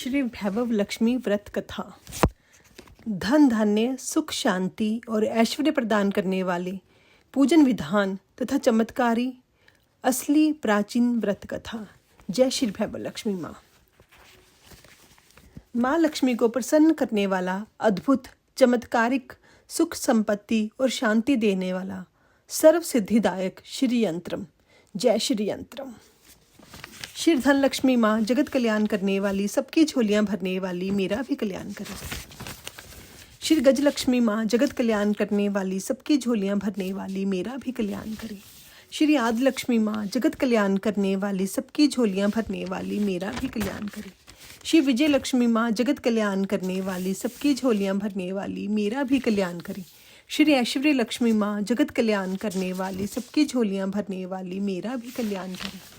श्री वैभव लक्ष्मी व्रत कथा। धन धान्य सुख शांति और ऐश्वर्य प्रदान करने वाले पूजन विधान तथा चमत्कारी असली प्राचीन व्रत कथा। जय श्री वैभव लक्ष्मी माँ। माँ लक्ष्मी को प्रसन्न करने वाला अद्भुत चमत्कारिक सुख संपत्ति और शांति देने वाला सर्व सिद्धिदायक श्री यंत्रम। जय श्री यंत्रम। श्री धन लक्ष्मी माँ जगत कल्याण करने वाली, सबकी झोलियां भरने वाली, मेरा भी कल्याण करे। श्री गज लक्ष्मी माँ जगत कल्याण करने वाली, सबकी झोलियां भरने वाली, मेरा भी कल्याण करे। श्री आदि लक्ष्मी माँ जगत कल्याण करने वाली, सबकी झोलियां भरने वाली, मेरा भी कल्याण करे। श्री विजय लक्ष्मी माँ जगत कल्याण करने वाली, सबकी झोलियां भरने वाली, मेरा भी कल्याण करे। श्री ऐश्वर्य लक्ष्मी माँ जगत कल्याण करने वाली, सबकी झोलियां भरने वाली, मेरा भी कल्याण करे।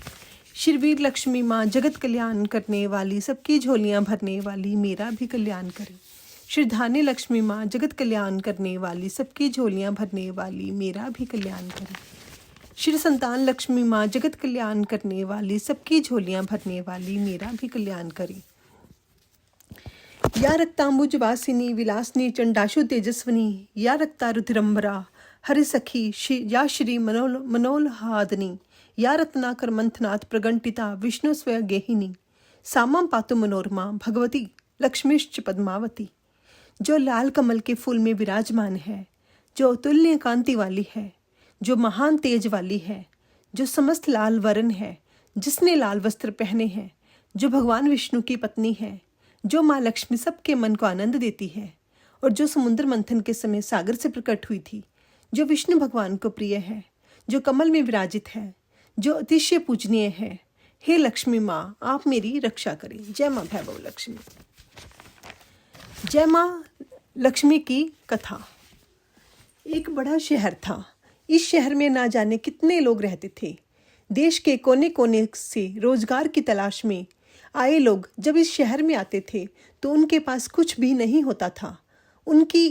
श्री वीर लक्ष्मी माँ जगत कल्याण करने वाली, सबकी झोलियां भरने वाली, मेरा भी कल्याण करे। श्री धान्य लक्ष्मी माँ जगत कल्याण करने वाली, सबकी झोलियां भरने वाली, मेरा भी कल्याण करे। श्री संतान लक्ष्मी माँ जगत कल्याण करने वाली, सबकी झोलियां भरने वाली, मेरा भी कल्याण करे। या रक्तांबुज वासिनी विलासनी चंडाशु तेजस्वनी, या रक्ता रुधिरंबरा हरि सखी या श्री मनोल्हादनी, या रत्नाकर मंथनाथ प्रगंटिता विष्णु स्वय गेहिनी, सामम पातु मनोरमा भगवती लक्ष्मीश्च पद्मावती। जो लाल कमल के फूल में विराजमान है, जो अतुल्य कांति वाली है, जो महान तेज वाली है, जो समस्त लाल वर्ण है, जिसने लाल वस्त्र पहने हैं, जो भगवान विष्णु की पत्नी है, जो माँ लक्ष्मी सबके मन को आनंद देती है और जो समुद्र मंथन के समय सागर से प्रकट हुई थी, जो विष्णु भगवान को प्रिय है, जो कमल में विराजित है, जो अतिशय पूजनीय है, हे लक्ष्मी माँ आप मेरी रक्षा करें। जय माँ वैभव लक्ष्मी। जय माँ लक्ष्मी की कथा। एक बड़ा शहर था। इस शहर में ना जाने कितने लोग रहते थे। देश के कोने कोने से रोजगार की तलाश में आए लोग जब इस शहर में आते थे तो उनके पास कुछ भी नहीं होता था। उनकी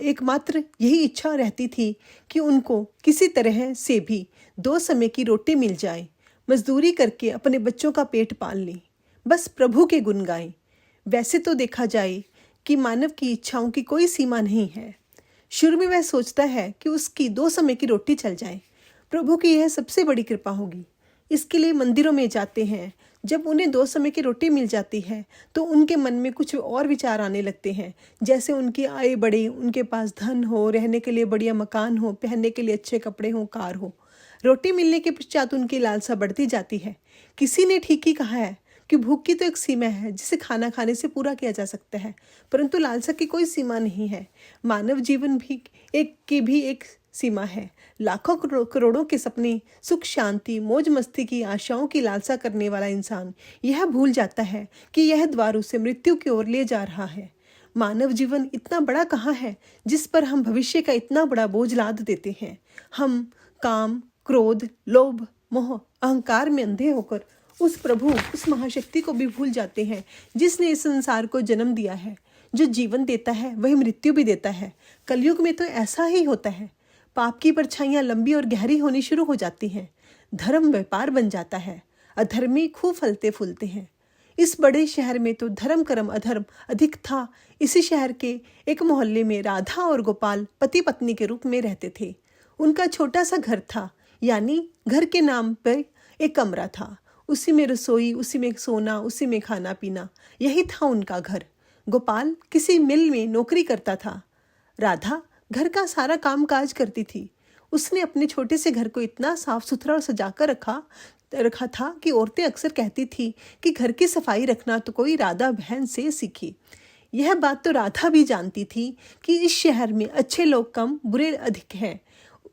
एकमात्र यही इच्छा रहती थी कि उनको किसी तरह से भी 2 समय की रोटी मिल जाए, मजदूरी करके अपने बच्चों का पेट पाल लें, बस प्रभु के गुण गाएं। वैसे तो देखा जाए कि मानव की इच्छाओं की कोई सीमा नहीं है। शुरू में वह सोचता है कि उसकी 2 समय की रोटी चल जाए, प्रभु की यह सबसे बड़ी कृपा होगी। इसके लिए मंदिरों में जाते हैं। जब उन्हें 2 समय की रोटी मिल जाती है तो उनके मन में कुछ और विचार आने लगते हैं, जैसे उनकी आय बढ़े, उनके पास धन हो, रहने के लिए बढ़िया मकान हो, पहनने के लिए अच्छे कपड़े हो, कार हो। रोटी मिलने के पश्चात उनकी लालसा बढ़ती जाती है। किसी ने ठीक ही कहा है कि भूख की तो एक सीमा है जिसे खाना खाने से पूरा किया जा सकता है, परंतु लालसा की कोई सीमा नहीं है। मानव जीवन भी एक सीमा है। लाखों करोड़ों के सपने, सुख शांति, मौज मस्ती की आशाओं की लालसा करने वाला इंसान यह भूल जाता है कि यह द्वार उसे मृत्यु की ओर ले जा रहा है। मानव जीवन इतना बड़ा कहाँ है जिस पर हम भविष्य का इतना बड़ा बोझ लाद देते हैं। हम काम, क्रोध, लोभ, मोह, अहंकार में अंधे होकर उस प्रभु, उस महाशक्ति को भी भूल जाते हैं जिसने इस संसार को जन्म दिया है। जो जीवन देता है वही मृत्यु भी देता है। कलयुग में तो ऐसा ही होता है। पाप की परछाइयां लंबी और गहरी होनी शुरू हो जाती हैं। धर्म व्यापार बन जाता है। अधर्मी खूब फलते फूलते हैं। इस बड़े शहर में तो धर्म कर्म अधर्म अधिक था। इसी शहर के एक मोहल्ले में राधा और गोपाल पति पत्नी के रूप में रहते थे। उनका छोटा सा घर था, यानी घर के नाम पर एक कमरा था। उसी में रसोई, उसी में सोना, उसी में खाना पीना, यही था उनका घर। गोपाल किसी मिल में नौकरी करता था। राधा घर का सारा काम काज करती थी। उसने अपने छोटे से घर को इतना साफ सुथरा और सजा कर रखा था कि औरतें अक्सर कहती थी कि घर की सफाई रखना तो कोई राधा बहन से सीखी। यह बात तो राधा भी जानती थी कि इस शहर में अच्छे लोग कम, बुरे अधिक हैं।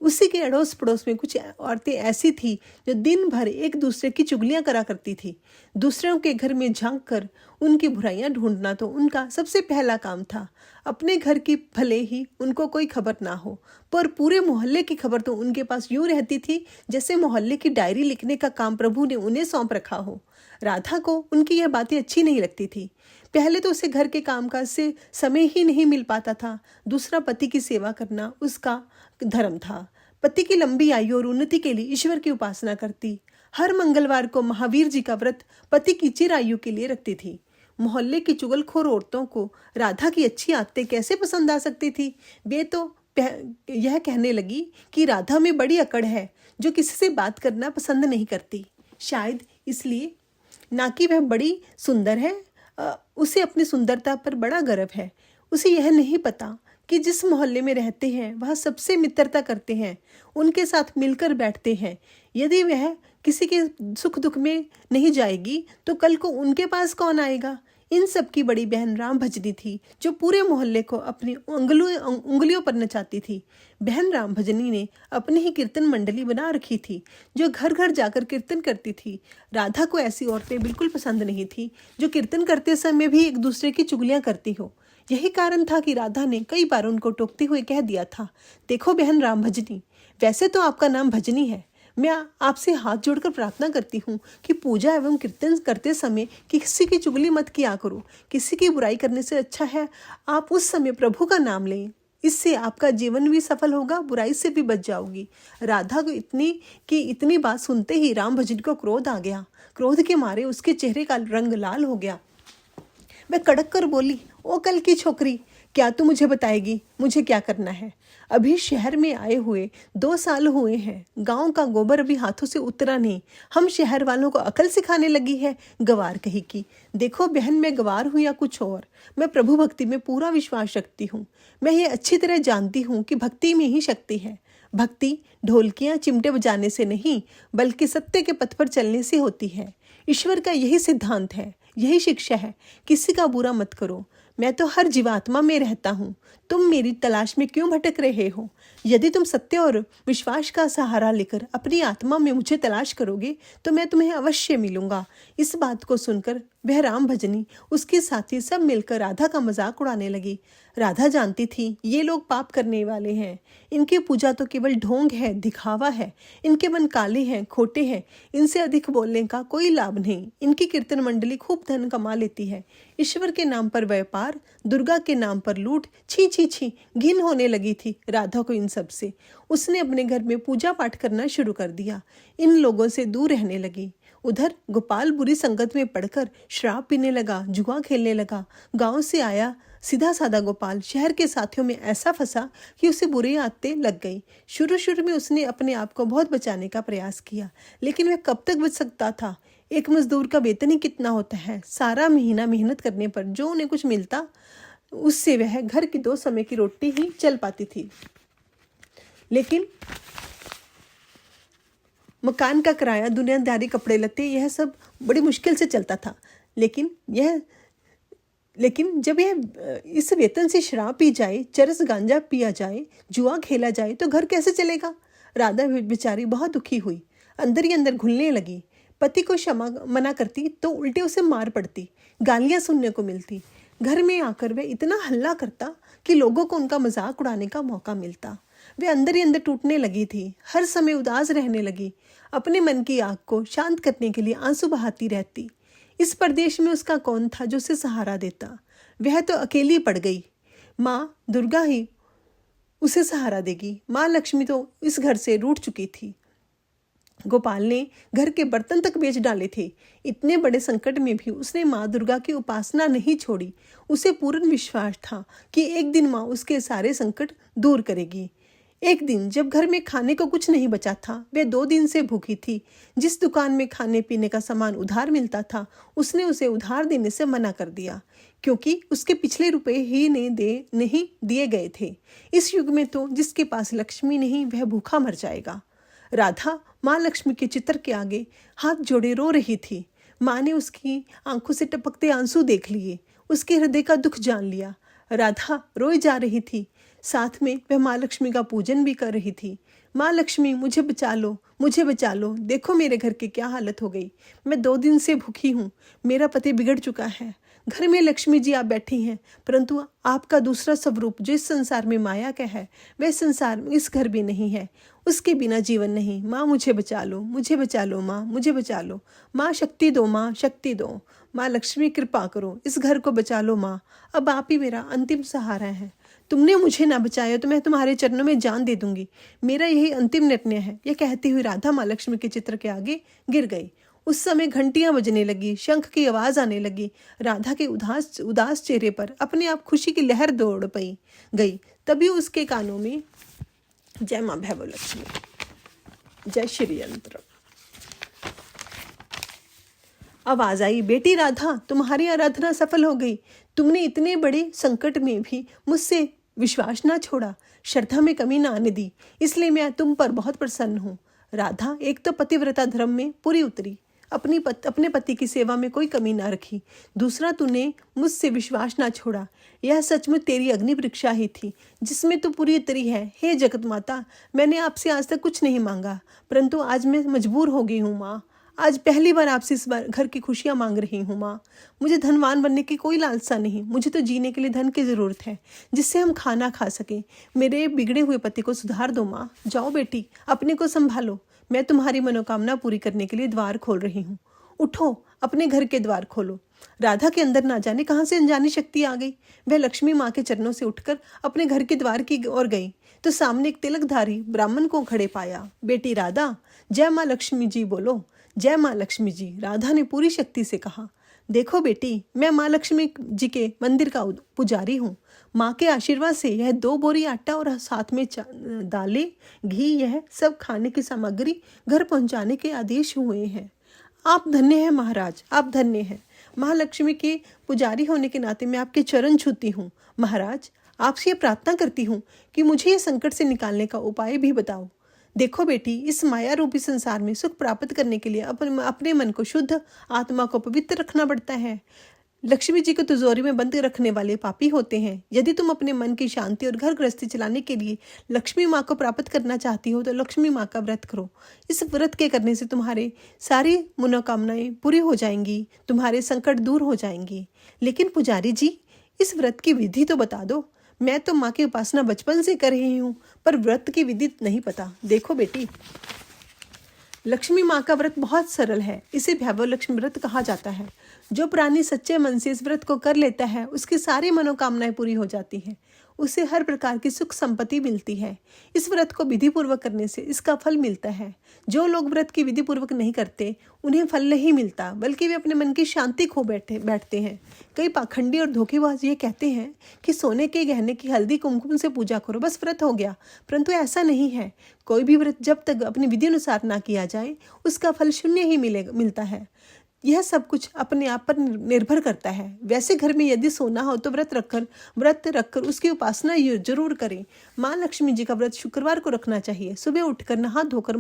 उसी के अड़ोस पड़ोस में कुछ औरतें ऐसी थी जो दिन भर एक दूसरे की चुगलियां करा करती थी। दूसरों के घर में झांक कर उनकी बुराइयां ढूंढना तो उनका सबसे पहला काम था। अपने घर की भले ही उनको कोई खबर ना हो, पर पूरे मोहल्ले की खबर तो उनके पास यूं रहती थी जैसे मोहल्ले की डायरी लिखने का काम प्रभु ने उन्हें सौंप रखा हो। राधा को उनकी यह बातें अच्छी नहीं लगती थी। पहले तो उसे घर के कामकाज से समय ही नहीं मिल पाता था। दूसरा, पति की सेवा करना उसका धर्म था। पति की लंबी आयु और उन्नति के लिए ईश्वर की उपासना करती। हर मंगलवार को महावीर जी का व्रत पति की चिर आयु के लिए रखती थी। मोहल्ले की चुगलखोर औरतों को राधा की अच्छी आदतें कैसे पसंद आ सकती थी। वे तो यह कहने लगी कि राधा में बड़ी अकड़ है, जो किसी से बात करना पसंद नहीं करती। शायद इसलिए, ना कि वह बड़ी सुंदर है, उसे अपनी सुंदरता पर बड़ा गर्व है। उसे यह नहीं पता कि जिस मोहल्ले में रहते हैं वह सबसे मित्रता करते हैं, उनके साथ मिलकर बैठते हैं। यदि वह किसी के सुख दुख में नहीं जाएगी तो कल को उनके पास कौन आएगा। इन सब की बड़ी बहन राम भजनी थी, जो पूरे मोहल्ले को अपनी उंगलियों पर नचाती थी। बहन राम भजनी ने अपनी ही कीर्तन मंडली बना रखी थी, जो घर घर जाकर कीर्तन करती थी। राधा को ऐसी औरतें बिल्कुल पसंद नहीं थी, जो कीर्तन करते समय भी एक दूसरे की चुगलियां करती हो। यही कारण था कि राधा ने कई बार उनको टोकते हुए कह दिया था, देखो बहन राम भजनी, वैसे तो आपका नाम भजनी है, मैं आपसे हाथ जोड़कर प्रार्थना करती हूँ कि पूजा एवं कीर्तन करते समय किसी की चुगली मत किया करो। किसी की बुराई करने से अच्छा है आप उस समय प्रभु का नाम लें, इससे आपका जीवन भी सफल होगा, बुराई से भी बच जाओगी। राधा को इतनी बात सुनते ही राम भजन को क्रोध आ गया। क्रोध के मारे उसके चेहरे का रंग लाल हो गया। वह कड़क कर बोली, ओ कल की छोकरी, क्या तू मुझे बताएगी मुझे क्या करना है। अभी शहर में आए हुए 2 साल हुए हैं, गांव का गोबर अभी हाथों से उतरा नहीं, हम शहर वालों को अकल सिखाने लगी है। गवार कही कि देखो बहन, मैं गवार हूँ या कुछ और, मैं प्रभु भक्ति में पूरा विश्वास रखती हूँ। मैं ये अच्छी तरह जानती हूँ कि भक्ति में ही शक्ति है। भक्ति ढोलकियाँ चिमटे बजाने से नहीं, बल्कि सत्य के पथ पर चलने से होती है। ईश्वर का यही सिद्धांत है, यही शिक्षा है, किसी का बुरा मत करो। मैं तो हर जीवात्मा में रहता हूँ, तुम मेरी तलाश में क्यों भटक रहे हो। यदि तुम सत्य और विश्वास का सहारा लेकर अपनी आत्मा में मुझे तलाश करोगे तो मैं तुम्हें अवश्य मिलूंगा। इस बात को सुनकर वह राम भजनी, उसके साथी सब मिलकर राधा का मजाक उड़ाने लगी। राधा जानती थी ये लोग पाप करने वाले हैं, इनकी पूजा तो केवल ढोंग है, दिखावा है, इनके मन काले हैं, खोटे हैं, इनसे अधिक बोलने का कोई लाभ नहीं। इनकी कीर्तन मंडली खूब धन कमा लेती है, ईश्वर के नाम पर व्यापार, दुर्गा के नाम पर लूट, छी छी छी। घिन होने लगी थी राधा को इन सब से। उसने अपने घर में पूजा पाठ करना शुरू कर दिया, इन लोगों से दूर रहने लगी। उधर गोपाल बुरी संगत में पड़कर शराब पीने लगा, जुआ खेलने लगा। गांव से आया सीधा साधा गोपाल शहर के साथियों में ऐसा फंसा कि उसे बुरी आदतें लग गई। शुरू में उसने अपने आप को बहुत बचाने का प्रयास किया, लेकिन वह कब तक बच सकता था। एक मजदूर का वेतन ही कितना होता है, सारा महीना मेहनत करने पर जो उन्हें कुछ मिलता उससे वह घर की 2 समय की रोटी ही चल पाती थी। लेकिन मकान का किराया, दुनियादारी, कपड़े लत्ते, यह सब बड़ी मुश्किल से चलता था। लेकिन जब यह इस वेतन से शराब पी जाए, चरस गांजा पिया जाए, जुआ खेला जाए तो घर कैसे चलेगा। राधा बेचारी बहुत दुखी हुई, अंदर ही अंदर घुलने लगी। पति को क्षमा मना करती तो उल्टे उसे मार पड़ती, गालियां सुनने को मिलती। घर में आकर वह इतना हल्ला करता कि लोगों को उनका मजाक उड़ाने का मौका मिलता। वे अंदर ही अंदर टूटने लगी थी, हर समय उदास रहने लगी। अपने मन की आग को शांत करने के लिए आंसू बहाती रहती। इस प्रदेश में उसका कौन था जो उसे सहारा देता। वह तो अकेली पड़ गई। माँ दुर्गा ही उसे सहारा देगी। माँ लक्ष्मी तो इस घर से रूठ चुकी थी। गोपाल ने घर के बर्तन तक बेच डाले थे। इतने बड़े संकट में भी उसने माँ दुर्गा की उपासना नहीं छोड़ी। उसे पूर्ण विश्वास था कि एक दिन माँ उसके सारे संकट दूर करेगी। एक दिन जब घर में खाने को कुछ नहीं बचा था, वह 2 दिन से भूखी थी। जिस दुकान में खाने पीने का सामान उधार मिलता था, उसने उसे उधार देने से मना कर दिया, क्योंकि उसके पिछले रुपए ही नहीं दिए गए थे। इस युग में तो जिसके पास लक्ष्मी नहीं वह भूखा मर जाएगा। राधा माँ लक्ष्मी के चित्र के आगे हाथ जोड़े रो रही थी। माँ ने उसकी आंखों से टपकते आंसू देख लिए, उसके हृदय का दुख जान लिया। राधा रोई जा रही थी, साथ में वह माँ लक्ष्मी का पूजन भी कर रही थी। माँ लक्ष्मी मुझे बचा लो, मुझे बचा लो, देखो मेरे घर की क्या हालत हो गई। मैं 2 दिन से भूखी हूँ, मेरा पति बिगड़ चुका है। घर में लक्ष्मी जी आप बैठी हैं, परंतु आपका दूसरा स्वरूप जो इस संसार में माया का है, वह संसार में इस घर भी नहीं है। उसके बिना जीवन नहीं। माँ मुझे बचा लो, मुझे बचा लो, माँ मुझे बचा लो। माँ शक्ति दो, माँ शक्ति दो। माँ लक्ष्मी कृपा करो, इस घर को बचा लो माँ, अब आप ही मेरा अंतिम सहारा है। तुमने मुझे ना बचाया तो मैं तुम्हारे चरणों में जान दे दूंगी। मेरा यही अंतिम निर्णय है। यह कहती हुई राधा माँ लक्ष्मी के चित्र के आगे गिर गई। उस समय घंटियां बजने लगी, शंख की आवाज आने लगी। राधा के उदास उदास चेहरे पर अपने आप खुशी की लहर दौड़ पई गई। तभी उसके कानों में जय मां भैरव लक्ष्मी, जय श्री यंत्र आवाज आई। बेटी राधा, तुम्हारी आराधना सफल हो गई। तुमने इतने बड़े संकट में भी मुझसे विश्वास ना छोड़ा, श्रद्धा में कमी ना आने दी, इसलिए मैं तुम पर बहुत प्रसन्न हूँ। राधा, एक तो पतिव्रता धर्म में पूरी उतरी, अपने पति की सेवा में कोई कमी ना रखी। दूसरा, तूने मुझसे विश्वास ना छोड़ा। यह सचमुच तेरी अग्नि परीक्षा ही थी जिसमें तू पूरी उतरी है। हे जगत माता, मैंने आपसे आज तक कुछ नहीं मांगा, परंतु आज मैं मजबूर हो गई हूँ माँ। आज पहली बार आपसे इस बार घर की खुशियाँ मांग रही हूँ माँ। मुझे धनवान बनने की कोई लालसा नहीं, मुझे तो जीने के लिए धन की ज़रूरत है जिससे हम खाना खा सकें। मेरे बिगड़े हुए पति को सुधार दो माँ। जाओ बेटी, अपने को संभालो। मैं तुम्हारी मनोकामना पूरी करने के लिए द्वार खोल रही हूँ। उठो, अपने घर के द्वार खोलो। राधा के अंदर ना जाने कहाँ से अनजानी शक्ति आ गई। वह लक्ष्मी माँ के चरणों से उठकर अपने घर के द्वार की ओर गई तो सामने एक तिलकधारी ब्राह्मण को खड़े पाया। बेटी राधा, जय माँ लक्ष्मी जी बोलो। जय माँ लक्ष्मी जी, राधा ने पूरी शक्ति से कहा। देखो बेटी, मैं माँ लक्ष्मी जी के मंदिर का पुजारी हूँ। माँ के आशीर्वाद से यह 2 बोरी आटा और साथ में दालें, घी, यह सब खाने की सामग्री घर पहुँचाने के आदेश हुए हैं। आप धन्य हैं महाराज, आप धन्य हैं। महालक्ष्मी के पुजारी होने के नाते मैं आपके चरण छूती हूँ। महाराज, आपसे ये प्रार्थना करती हूँ कि मुझे ये संकट से निकालने का उपाय भी बताओ। देखो बेटी, इस माया रूपी संसार में सुख प्राप्त करने के लिए अपने मन को शुद्ध, आत्मा को पवित्र रखना पड़ता है। लक्ष्मी जी को तिजोरी में बंद रखने वाले पापी होते हैं। यदि तुम अपने मन की शांति और घर गृहस्थी चलाने के लिए लक्ष्मी माँ को प्राप्त करना चाहती हो तो लक्ष्मी माँ का व्रत करो। इस व्रत के करने से तुम्हारे सारी मनोकामनाएं पूरी हो जाएंगी, तुम्हारे संकट दूर हो जाएंगे। लेकिन पुजारी जी, इस व्रत की विधि तो बता दो। मैं तो माँ की उपासना बचपन से कर रही हूँ, पर व्रत की विधि नहीं पता। देखो बेटी, लक्ष्मी माँ का व्रत बहुत सरल है। इसे भैरव लक्ष्मी व्रत कहा जाता है। जो प्राणी सच्चे मन से इस व्रत को कर लेता है उसकी सारी मनोकामनाएं पूरी हो जाती हैं, उसे हर प्रकार की सुख संपत्ति मिलती है। इस व्रत को विधि पूर्वक करने से इसका फल मिलता है। जो लोग व्रत की विधि पूर्वक नहीं करते उन्हें फल नहीं मिलता, बल्कि वे अपने मन की शांति खो बैठते हैं। कई पाखंडी और धोखेबाज ये कहते हैं कि सोने के गहने की हल्दी कुमकुम से पूजा करो, बस व्रत हो गया, परंतु ऐसा नहीं है। कोई भी व्रत जब तक अपनी विधि अनुसार ना किया जाए उसका फल शून्य ही मिलता है। यह सब कुछ अपने आप पर निर्भर करता है। वैसे घर में यदि सोना हो तो व्रत रखकर उसकी उपासना जरूर करें। माँ लक्ष्मी जी का व्रत शुक्रवार को रखना चाहिए। सुबह उठकर नहा धोकर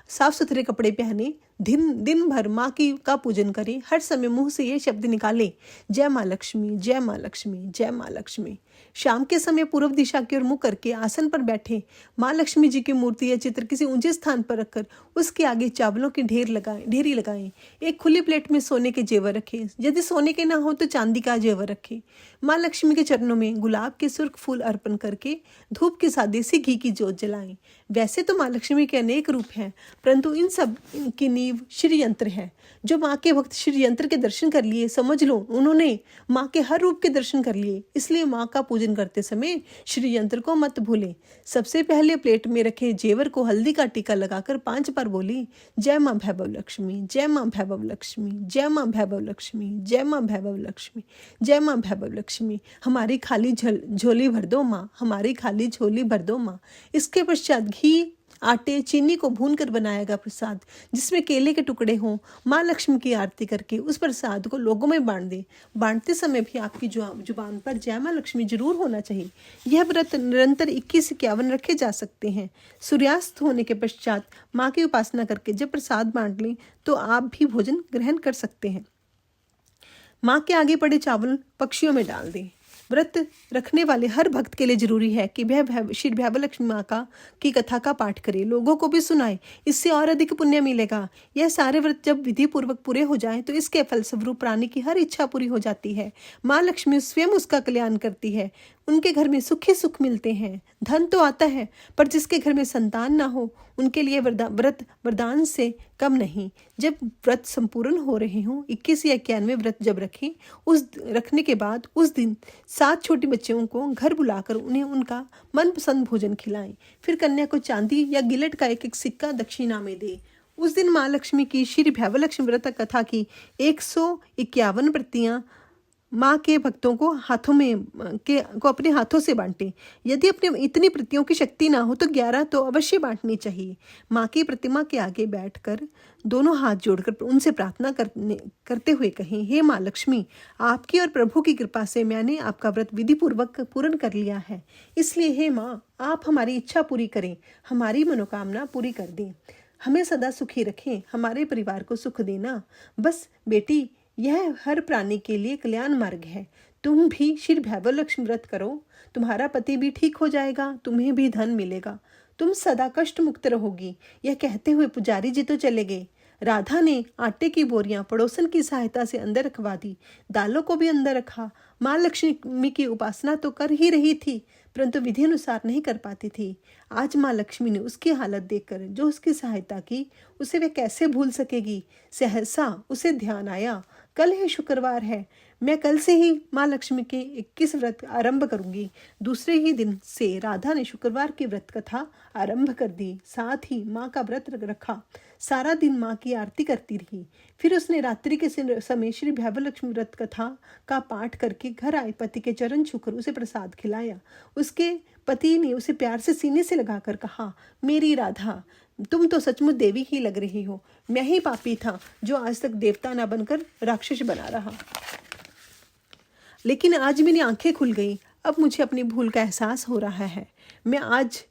साफ सुथरे कपड़े पहने दिन भर माँ का पूजन करें। हर समय मुंह से ये शब्द निकालें, जय माँ लक्ष्मी, जय माँ लक्ष्मी, जय माँ लक्ष्मी। शाम के समय पूर्व दिशा की ओर मुँह करके आसन पर बैठे माँ लक्ष्मी जी की मूर्ति या चित्र किसी ऊंचे स्थान पर रखकर उसके आगे चावलों की ढेरी लगाएं। एक खुली प्लेट में सोने के जेवर रखें। यदि सोने के ना हो तो चांदी का जेवर रखें। माँ लक्ष्मी के चरणों में गुलाब के सुर्ख फूल अर्पण करके धूप के साथ देसी घी की जोत जलाएं। वैसे तो माँ लक्ष्मी के अनेक रूप हैं, परंतु इन सब की नींव श्री यंत्र है। जो माँ के भक्त श्री यंत्र के दर्शन कर लिए, समझ लो उन्होंने माँ के हर रूप के दर्शन कर लिए। इसलिए माँ का पूजन करते समय श्री यंत्र को मत भूलें। सबसे पहले प्लेट में रखे जेवर को हल्दी का टीका लगाकर 5 बार बोली, जय माँ भैरव लक्ष्मी, जय माँ भैरव लक्ष्मी, जय माँ भैरव लक्ष्मी, जय माँ भैरव लक्ष्मी, जय माँ भैरव लक्ष्मी। हमारी खाली झोली भर दो माँ, हमारी खाली झोली भर दो माँ। इसके पश्चात घी, आटे, चीनी को भूनकर बनाया गया प्रसाद जिसमें केले के टुकड़े हों, माँ लक्ष्मी की आरती करके उस प्रसाद को लोगों में बांट दें। बांटते समय भी आपकी जुबान पर जय माँ लक्ष्मी जरूर होना चाहिए। यह व्रत निरंतर 21 से 51 रखे जा सकते हैं। सूर्यास्त होने के पश्चात माँ की उपासना करके जब प्रसाद बांट लें तो आप भी भोजन ग्रहण कर सकते हैं। माँ के आगे पड़े चावल पक्षियों में डाल दें। व्रत रखने वाले हर भक्त के लिए जरूरी है कि वह श्री भैरव लक्ष्मी माँ की कथा का पाठ करे, लोगों को भी सुनाए। इससे और अधिक पुण्य मिलेगा। यह सारे व्रत जब विधि पूर्वक पूरे हो जाएं तो इसके फलस्वरूप प्राणी की हर इच्छा पूरी हो जाती है। माँ लक्ष्मी स्वयं उसका कल्याण करती है। उनके घर में सुख ही सुख मिलते हैं। धन तो आता है, पर जिसके घर में संतान ना हो उनके लिए व्रत वरदान से कम नहीं। जब व्रत संपूर्ण हो रहे हों, 21 या 91 व्रत जब रखें, रखने के बाद उस दिन 7 छोटी बच्चियों को घर बुलाकर उन्हें उनका मनपसंद भोजन खिलाएं। फिर कन्या को चांदी या गिलट का एक सिक्का दक्षिणा में दे। उस दिन माँ लक्ष्मी की श्री भैवलक्ष्मी व्रत कथा की 151 प्रतियां माँ के भक्तों को अपने हाथों से बांटे। यदि अपने इतनी प्रतियों की शक्ति ना हो तो 11 तो अवश्य बांटनी चाहिए। माँ की प्रतिमा के आगे बैठकर दोनों हाथ जोड़कर उनसे प्रार्थना करते हुए कहें, हे माँ लक्ष्मी, आपकी और प्रभु की कृपा से मैंने आपका व्रत विधि पूर्वक पूर्ण कर लिया है। इसलिए हे माँ, आप हमारी इच्छा पूरी करें, हमारी मनोकामना पूरी कर दें, हमें सदा सुखी रखें, हमारे परिवार को सुख देना। बस बेटी, यह हर प्राणी के लिए कल्याण मार्ग है। तुम भी श्री भैवलक्ष्मी व्रत करो, तुम्हारा पति भी ठीक हो जाएगा, तुम्हें भी धन मिलेगा, तुम सदा कष्ट मुक्त रहोगी। यह कहते हुए पुजारी जी तो चले गए। राधा ने आटे की बोरियां पड़ोसन की सहायता से अंदर रखवा दी, दालों को भी अंदर रखा। माँ लक्ष्मी की उपासना तो कर ही रही थी, परंतु विधि अनुसार नहीं कर पाती थी। आज माँ लक्ष्मी ने उसकी हालत देखकर जो उसकी सहायता की, उसे वे कैसे भूल सकेगी। सहसा उसे ध्यान आया, कल ही शुक्रवार है, मैं कल से ही माँ लक्ष्मी के 21 व्रत आरंभ करूंगी। दूसरे ही दिन से राधा ने शुक्रवार की व्रत कथा आरंभ कर दी, साथ ही माँ का व्रत रखा। सारा दिन माँ की आरती करती रही। फिर उसने रात्रि के समय श्री भैवलक्ष्मी व्रत कथा का पाठ करके घर आए पति के चरण छूकर उसे प्रसाद खिलाया। उसके पति ने उसे प्यार से सीने से लगाकर कहा, मेरी राधा, तुम तो सचमुच देवी ही लग रही हो। मैं ही पापी था जो आज तक देवता न बनकर राक्षस बना रहा, लेकिन आज मेरी आंखें खुल गई। अब मुझे अपनी भूल का एहसास हो रहा है। मैं आज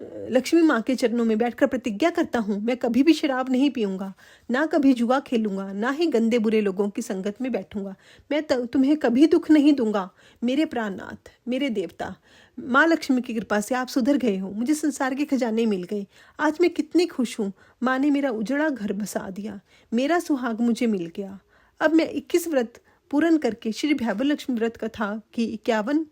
लक्ष्मी माँ के चरणों में बैठकर प्रतिज्ञा करता हूँ, मैं कभी भी शराब नहीं पीऊंगा, ना कभी जुआ खेलूंगा, ना ही गंदे बुरे लोगों की संगत में बैठूंगा। मैं तुम्हें कभी दुख नहीं दूंगा। मेरे प्राणनाथ, मेरे देवता, माँ लक्ष्मी की कृपा से आप सुधर गए हो, मुझे संसार के खजाने मिल गए। आज मैं कितनी खुश हूँ। माँ ने मेरा उजड़ा घर बसा दिया, मेरा सुहाग मुझे मिल गया। अब मैं 21 व्रत पूर्ण करके श्री भैवलक्ष्मी व्रत कथा की 51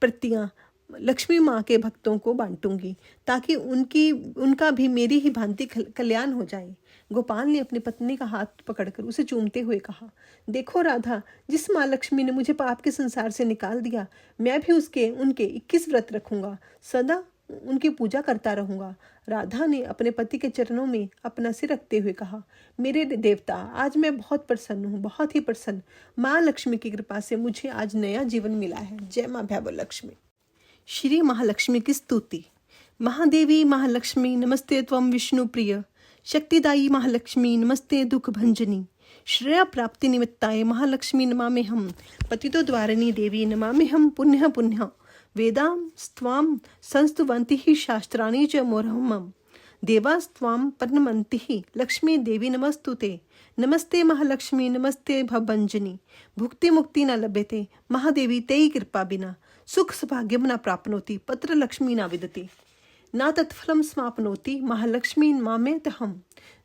प्रतियां लक्ष्मी माँ के भक्तों को बांटूंगी, ताकि उनका भी मेरी ही भांति कल्याण हो जाए। गोपाल ने अपनी पत्नी का हाथ पकड़कर उसे चूमते हुए कहा, देखो राधा, जिस माँ लक्ष्मी ने मुझे पाप के संसार से निकाल दिया, मैं भी उनके 21 व्रत रखूंगा, सदा उनकी पूजा करता रहूंगा। राधा ने अपने पति के चरणों में अपना सिर रखते हुए कहा, मेरे देवता, आज मैं बहुत प्रसन्न हूँ, बहुत ही प्रसन्न। माँ लक्ष्मी की कृपा से मुझे आज नया जीवन मिला है। जय माँ भैवलक्ष्मी। श्री महालक्ष्मी की स्तुति। महादेवी महालक्ष्मी नमस्ते त्वं विष्णु प्रिय, शक्तिदायी महालक्ष्मी नमस्ते दुख भंजनी, श्रेय प्राप्ति निमित्ताय महालक्ष्मी नमाम्यहम्, पतितो द्वारिणी देवी नमाम्यहम् पुण्यः पुण्यः, वेदां स्त्वां संस्तुवन्ति शास्त्राणि च मोरहमम्, देवास्त्वां प्रणमन्ति लक्ष्मी देवी नमस्तुते। नमस्ते महालक्ष्मी नमस्ते भवभंजनी, भुक्ति मुक्ति न लभ्यते महादेवी तेयि कृपा बिना, सुख सौभाग्यम न प्राप्नोति पत्र लक्ष्मी न विदति, न तत्फलं समाप्नोति महालक्ष्मी मामेतहम्,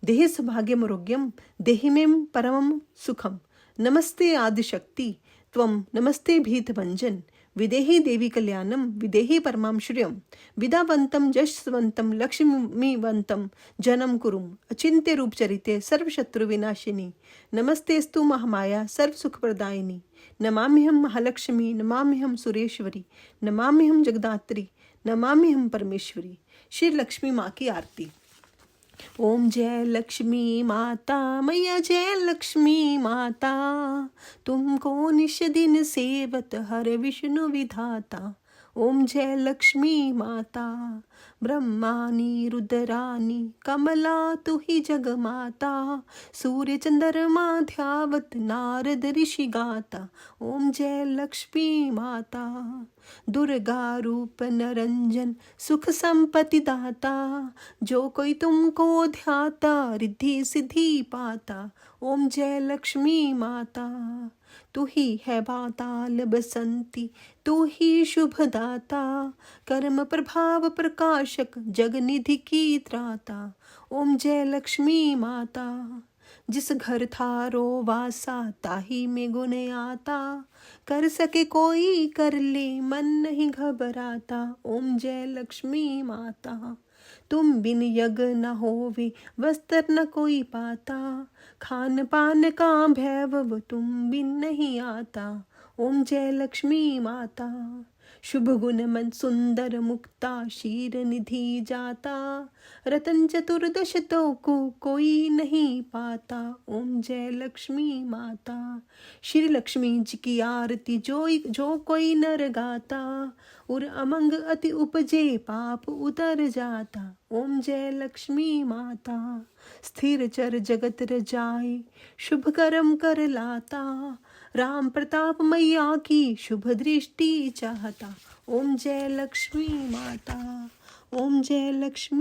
देहि सौभाग्यमरोग्यम देहि मे परमं सुखम। नमस्ते आदिशक्ति त्वं नमस्ते भीतभंजन, विदेहि देवी कल्याणम विदेहि परमां श्रियं, विदावंतं यशवंतं लक्ष्मीवंतं जनम कुरुम, अचिंत्य रूप चरिते सर्वशत्रु विनाशिनी, नमस्तेस्तु महामाया सर्व सुख प्रदायिनी, नमाम्यहं महालक्ष्मी नमाम्यहं सुरेश्वरी, नमाम्यहं जगदात्री, नमाम्यहं परमेश्वरी। श्री लक्ष्मी माँ की आरती। ओम जय लक्ष्मी माता, मैया जय लक्ष्मी माता, तुमको निश दिन सेवत हर विष्णु विधाता। ओम जय लक्ष्मी माता, ब्रह्मानी रुद्रानी कमला तु ही जग माता, सूर्य चंद्रमा ध्यावत नारद ऋषि गाता। ओम जय लक्ष्मी माता, दुर्गा रूप नरंजन सुख संपत्ति दाता, जो कोई तुमको ध्याता रिद्धि सिद्धि पाता। ओम जय लक्ष्मी माता, तू ही है पाताल बसंती, तू ही शुभ दाता, कर्म प्रभाव प्रकाशक जग निधि की त्राता। ओम जय लक्ष्मी माता, जिस घर थारो वासा ताही में गुण आता, कर सके कोई कर ले मन नहीं घबराता। ओम जय लक्ष्मी माता, तुम बिन यज्ञ न होवे वस्त्र न कोई पाता, खान पान का भैभव तुम बिन नहीं आता। ओम जय लक्ष्मी माता, शुभ गुण मन सुंदर मुक्ता शीर निधि जाता रतन चतुर्दश तो को कोई नहीं पाता। ओम जय लक्ष्मी माता। श्री लक्ष्मी जी की आरती जो कोई नर गाता और अमंग अति उपजे पाप उतर जाता। ओम जय लक्ष्मी माता। स्थिर चर जगत रजाए शुभ कर्म कर लाता राम प्रताप मैया की शुभ दृष्टि चाहता। ओम जय लक्ष्मी माता। ओम जय लक्ष्मी।